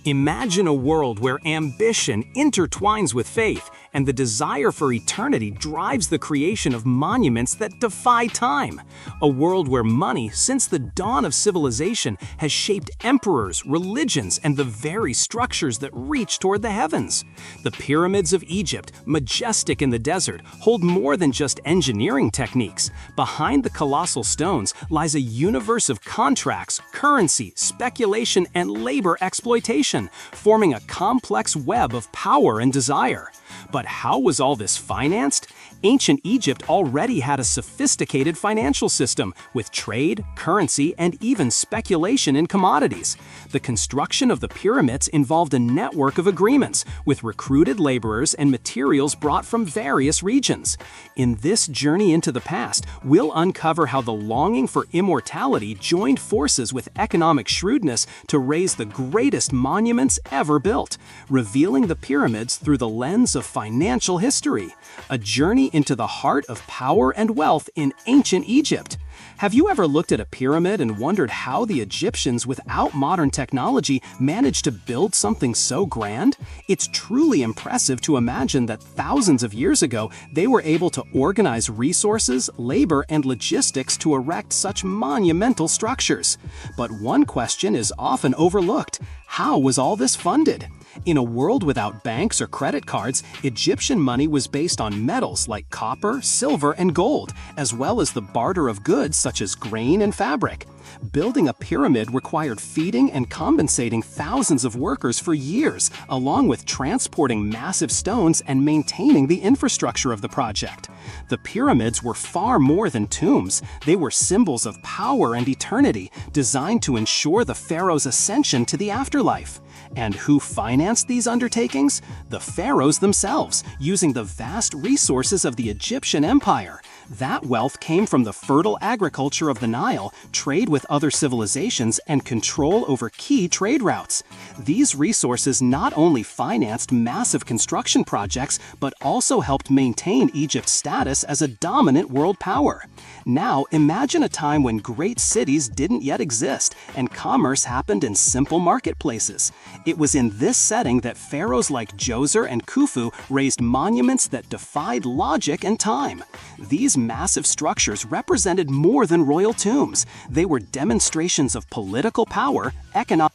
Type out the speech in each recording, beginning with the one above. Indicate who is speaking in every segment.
Speaker 1: Imagine a world where ambition intertwines with faith and the desire for eternity drives the creation of monuments that defy time. A world where money, since the dawn of civilization, has shaped emperors, religions, and the very structures that reach toward the heavens. The pyramids of Egypt, majestic in the desert, hold more than just engineering techniques. Behind the colossal stones lies a universe of contracts, currency, speculation, and labor exploitation, forming a complex web of power and desire. But how was all this financed? Ancient Egypt already had a sophisticated financial system with trade, currency, and even speculation in commodities. The construction of the pyramids involved a network of agreements with recruited laborers and materials brought from various regions. In this journey into the past, we'll uncover how the longing for immortality joined forces with economic shrewdness to raise the greatest monuments ever built, revealing the pyramids through the lens of financial history. A journey into the heart of power and wealth in ancient Egypt. Have you ever looked at a pyramid and wondered how the Egyptians, without modern technology, managed to build something so grand? It's truly impressive to imagine that thousands of years ago, they were able to organize resources, labor, and logistics to erect such monumental structures. But one question is often overlooked: how was all this funded? In a world without banks or credit cards, Egyptian money was based on metals like copper, silver, and gold, as well as the barter of goods such as grain and fabric. Building a pyramid required feeding and compensating thousands of workers for years, along with transporting massive stones and maintaining the infrastructure of the project. The pyramids were far more than tombs. They were symbols of power and eternity, designed to ensure the pharaoh's ascension to the afterlife. And who financed these undertakings? The pharaohs themselves, using the vast resources of the Egyptian empire. That wealth came from the fertile agriculture of the Nile, trade with other civilizations, and control over key trade routes. These resources not only financed massive construction projects, but also helped maintain Egypt's status as a dominant world power. Now, imagine a time when great cities didn't yet exist, and commerce happened in simple marketplaces. It was in this setting that pharaohs like Djoser and Khufu raised monuments that defied logic and time. These massive structures represented more than royal tombs. They were demonstrations of political power, economic.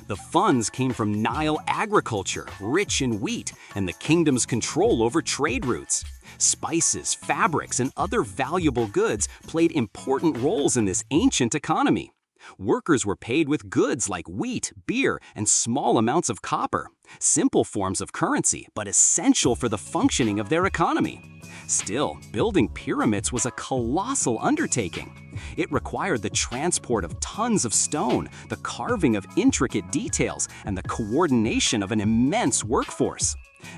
Speaker 1: The funds came from Nile agriculture, rich in wheat, and the kingdom's control over trade routes. Spices, fabrics, and other valuable goods played important roles in this ancient economy. Workers were paid with goods like wheat, beer, and small amounts of copper, simple forms of currency, but essential for the functioning of their economy. Still, building pyramids was a colossal undertaking. It required the transport of tons of stone, the carving of intricate details, and the coordination of an immense workforce.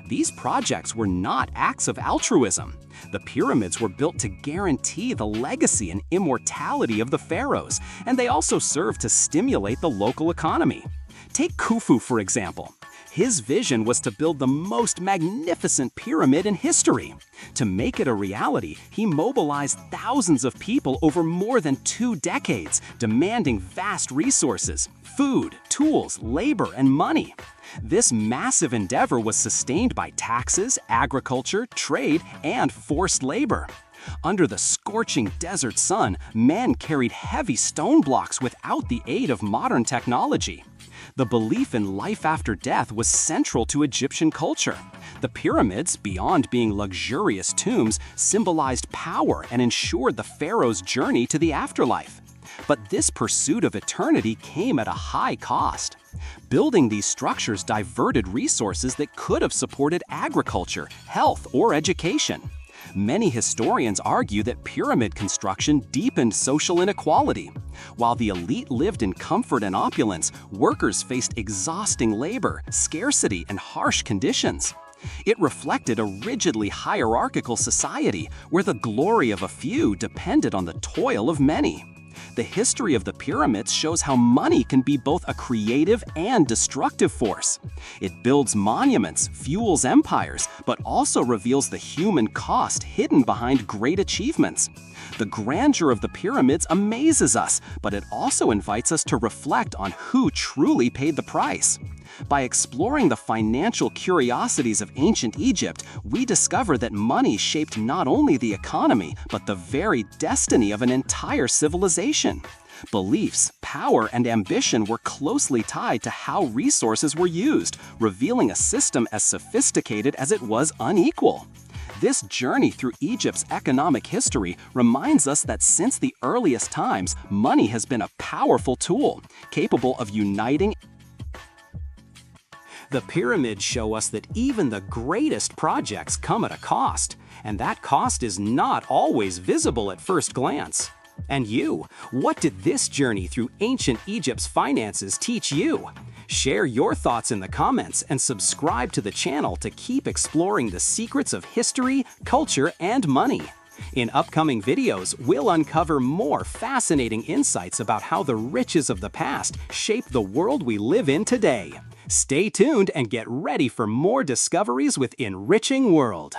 Speaker 1: These projects were not acts of altruism. The pyramids were built to guarantee the legacy and immortality of the pharaohs, and they also served to stimulate the local economy. Take Khufu, for example. His vision was to build the most magnificent pyramid in history. To make it a reality, he mobilized thousands of people over more than 2 decades, demanding vast resources, food, tools, labor, and money. This massive endeavor was sustained by taxes, agriculture, trade, and forced labor. Under the scorching desert sun, men carried heavy stone blocks without the aid of modern technology. The belief in life after death was central to Egyptian culture. The pyramids, beyond being luxurious tombs, symbolized power and ensured the pharaoh's journey to the afterlife. But this pursuit of eternity came at a high cost. Building these structures diverted resources that could have supported agriculture, health, or education. Many historians argue that pyramid construction deepened social inequality. While the elite lived in comfort and opulence, workers faced exhausting labor, scarcity, and harsh conditions. It reflected a rigidly hierarchical society where the glory of a few depended on the toil of many. The history of the pyramids shows how money can be both a creative and destructive force. It builds monuments, fuels empires, but also reveals the human cost hidden behind great achievements. The grandeur of the pyramids amazes us, but it also invites us to reflect on who truly paid the price. By exploring the financial curiosities of ancient Egypt, we discover that money shaped not only the economy, but the very destiny of an entire civilization. Beliefs, power, and ambition were closely tied to how resources were used, revealing a system as sophisticated as it was unequal. This journey through Egypt's economic history reminds us that since the earliest times, money has been a powerful tool, capable of uniting. The pyramids show us that even the greatest projects come at a cost, and that cost is not always visible at first glance. And you, what did this journey through ancient Egypt's finances teach you? Share your thoughts in the comments and subscribe to the channel to keep exploring the secrets of history, culture, and money. In upcoming videos, we'll uncover more fascinating insights about how the riches of the past shape the world we live in today. Stay tuned and get ready for more discoveries with Enriching World.